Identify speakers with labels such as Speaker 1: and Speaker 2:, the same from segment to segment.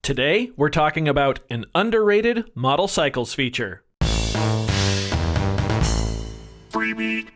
Speaker 1: Today, we're talking about an underrated model cycles feature. Freebeat.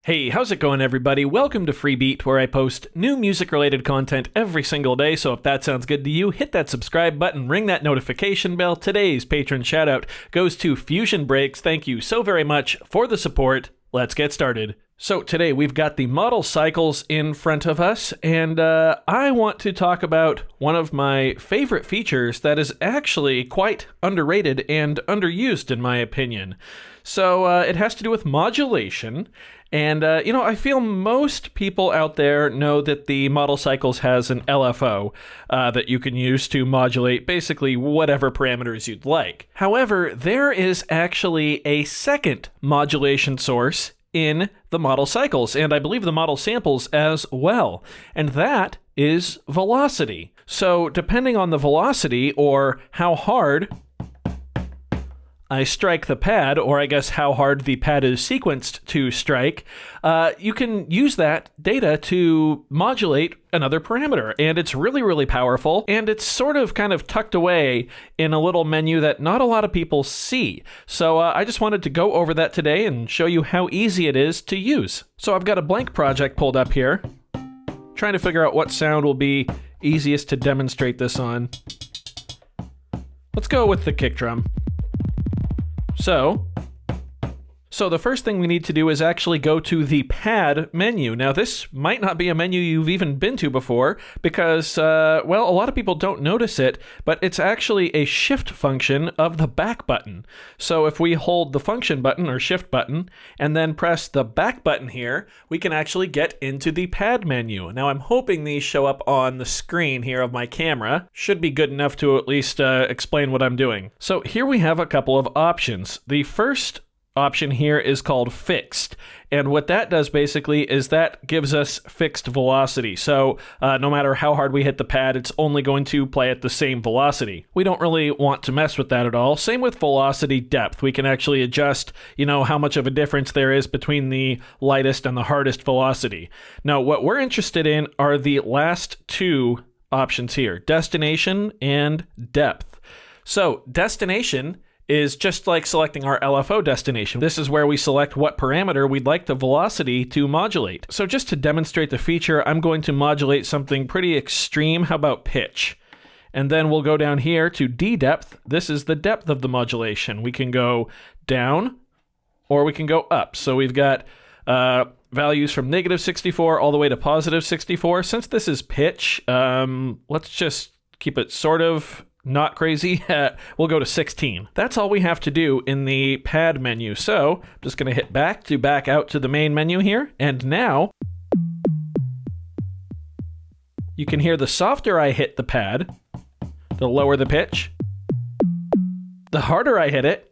Speaker 1: Hey, how's it going, everybody? Welcome to Freebeat, where I post new music-related content every single day, so if that sounds good to you, hit that subscribe button, ring that notification bell. Today's patron shoutout goes to Fusion Breaks. Thank you so very much for the support. Let's get started. So today we've got the model cycles in front of us, and I want to talk about one of my favorite features that is actually quite underrated and underused in my opinion. So it has to do with modulation, and I feel most people out there know that the model cycles has an LFO that you can use to modulate basically whatever parameters you'd like. However, there is actually a second modulation source in the model cycles, and I believe the model samples as well, and that is velocity. So depending on the velocity, or how hard I strike the pad, or I guess how hard the pad is sequenced to strike, you can use that data to modulate another parameter. And it's really, really powerful. And it's sort of kind of tucked away in a little menu that not a lot of people see. So I just wanted to go over that today and show you how easy it is to use. So I've got a blank project pulled up here, trying to figure out what sound will be easiest to demonstrate this on. Let's go with the kick drum. So the first thing we need to do is actually go to the pad menu. Now this might not be a menu you've even been to before because, a lot of people don't notice it, but it's actually a shift function of the back button. So if we hold the function button or shift button and then press the back button here, we can actually get into the pad menu. Now I'm hoping these show up on the screen here of my camera. Should be good enough to at least explain what I'm doing. So here we have a couple of options. The first option here is called fixed, and what that does basically is that gives us fixed velocity. So no matter how hard we hit the pad, it's only going to play at the same velocity. We don't really want to mess with that at all. Same with velocity depth. We can actually adjust, how much of a difference there is between the lightest and the hardest velocity. Now what we're interested in are the last two options here, destination and depth. So destination is just like selecting our LFO destination. This is where we select what parameter we'd like the velocity to modulate. So just to demonstrate the feature, I'm going to modulate something pretty extreme. How about pitch? And then we'll go down here to D depth. This is the depth of the modulation. We can go down or we can go up. So we've got values from -64 all the way to +64. Since this is pitch, let's just keep it sort of not crazy. We'll go to 16. That's all we have to do in the pad menu. So I'm just going to hit back to back out to the main menu here. And now you can hear the softer I hit the pad, the lower the pitch. The harder I hit it,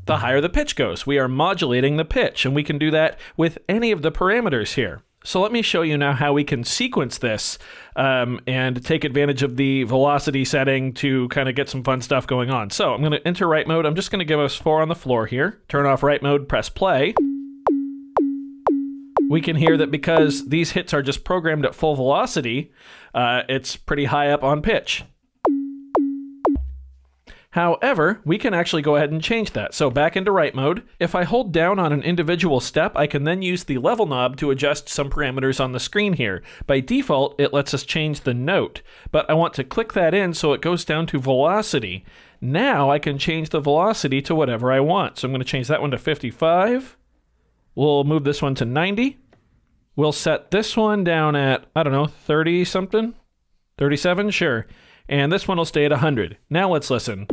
Speaker 1: the higher the pitch goes. We are modulating the pitch, and we can do that with any of the parameters here. So let me show you now how we can sequence this and take advantage of the velocity setting to kind of get some fun stuff going on. So I'm going to enter write mode. I'm just going to give us 4 on the floor here. Turn off write mode, press play. We can hear that because these hits are just programmed at full velocity, it's pretty high up on pitch. However, we can actually go ahead and change that. So back into write mode. If I hold down on an individual step, I can then use the level knob to adjust some parameters on the screen here. By default, it lets us change the note, but I want to click that in so it goes down to velocity. Now I can change the velocity to whatever I want. So I'm going to change that one to 55. We'll move this one to 90. We'll set this one down at, 30 something? 37, sure. And this one will stay at 100. Now let's listen.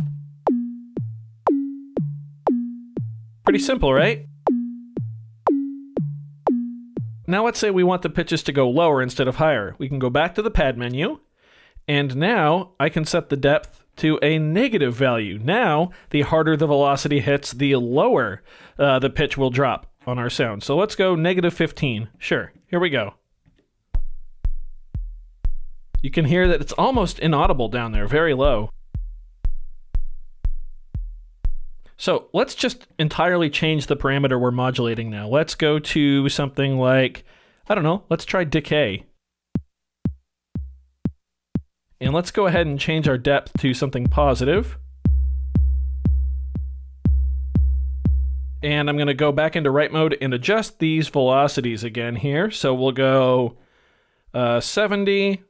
Speaker 1: Pretty simple, right? Now let's say we want the pitches to go lower instead of higher. We can go back to the pad menu, and now I can set the depth to a negative value. Now, the harder the velocity hits, the lower the pitch will drop on our sound. So let's go -15. Sure, here we go. You can hear that it's almost inaudible down there, very low. So let's just entirely change the parameter we're modulating now. Let's go to something like, let's try decay. And let's go ahead and change our depth to something positive. And I'm going to go back into write mode and adjust these velocities again here. So we'll go 70,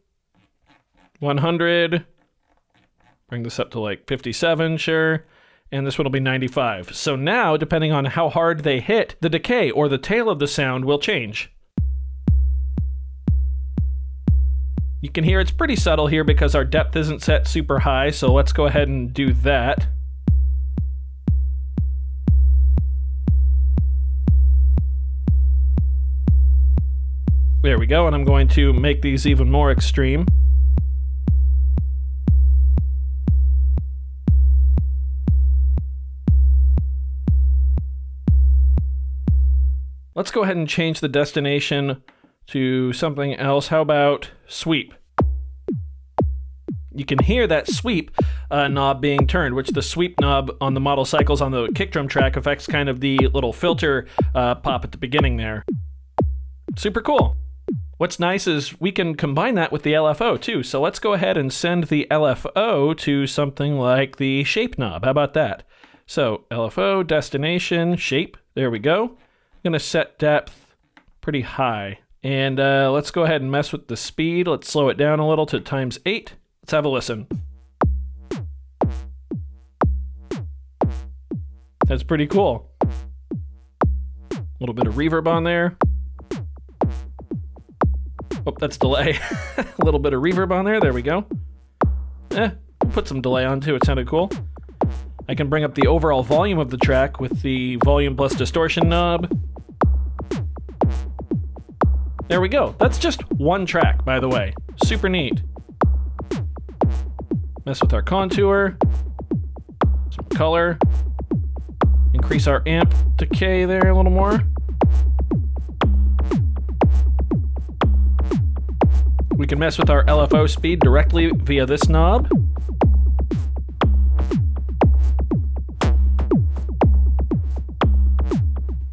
Speaker 1: 100, bring this up to like 57, sure. And this one will be 95. So now, depending on how hard they hit, the decay or the tail of the sound will change. You can hear it's pretty subtle here because our depth isn't set super high, so let's go ahead and do that. There we go, and I'm going to make these even more extreme. Let's go ahead and change the destination to something else. How about sweep? You can hear that sweep knob being turned, which the sweep knob on the model cycles on the kick drum track affects kind of the little filter pop at the beginning there. Super cool. What's nice is we can combine that with the LFO too. So let's go ahead and send the LFO to something like the shape knob. How about that? So LFO, destination, shape. There we go. I'm going to set depth pretty high. And let's go ahead and mess with the speed. Let's slow it down a little to ×8. Let's have a listen. That's pretty cool. A little bit of reverb on there. Oh, that's delay. A little bit of reverb on there. There we go. We'll put some delay on too. It sounded cool. I can bring up the overall volume of the track with the volume plus distortion knob. There we go. That's just one track, by the way. Super neat. Mess with our contour. Some color. Increase our amp decay there a little more. We can mess with our LFO speed directly via this knob.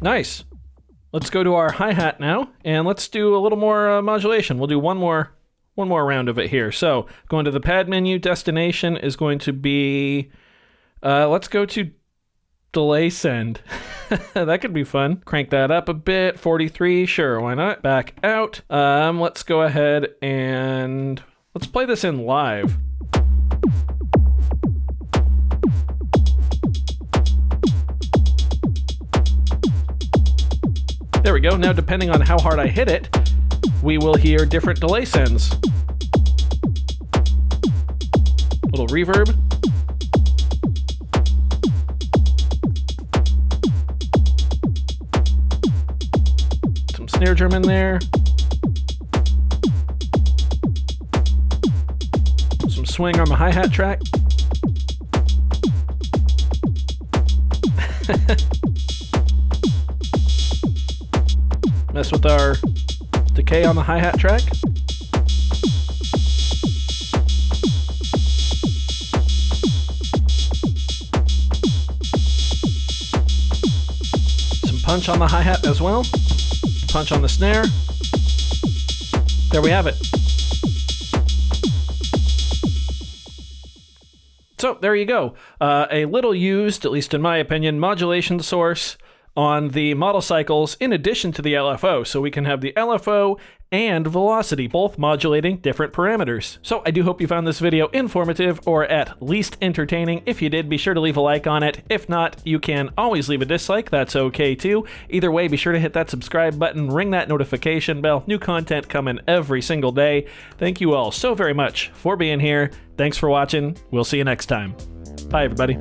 Speaker 1: Nice. Let's go to our hi-hat now, and let's do a little more modulation. We'll do one more round of it here. So going to the pad menu, destination is going to be, let's go to delay send. That could be fun. Crank that up a bit, 43, sure, why not? Back out. Let's go ahead and let's play this in live. There we go. Now, depending on how hard I hit it, we will hear different delay sends. Little reverb. Some snare drum in there. Some swing on the hi-hat track. Mess with our decay on the hi-hat track. Some punch on the hi-hat as well. Punch on the snare. There we have it. So there you go. A little used, at least in my opinion, modulation source on the model cycles in addition to the LFO. So we can have the LFO and velocity, both modulating different parameters. So I do hope you found this video informative or at least entertaining. If you did, be sure to leave a like on it. If not, you can always leave a dislike. That's okay too. Either way, be sure to hit that subscribe button, ring that notification bell. New content coming every single day. Thank you all so very much for being here. Thanks for watching. We'll see you next time. Bye, everybody.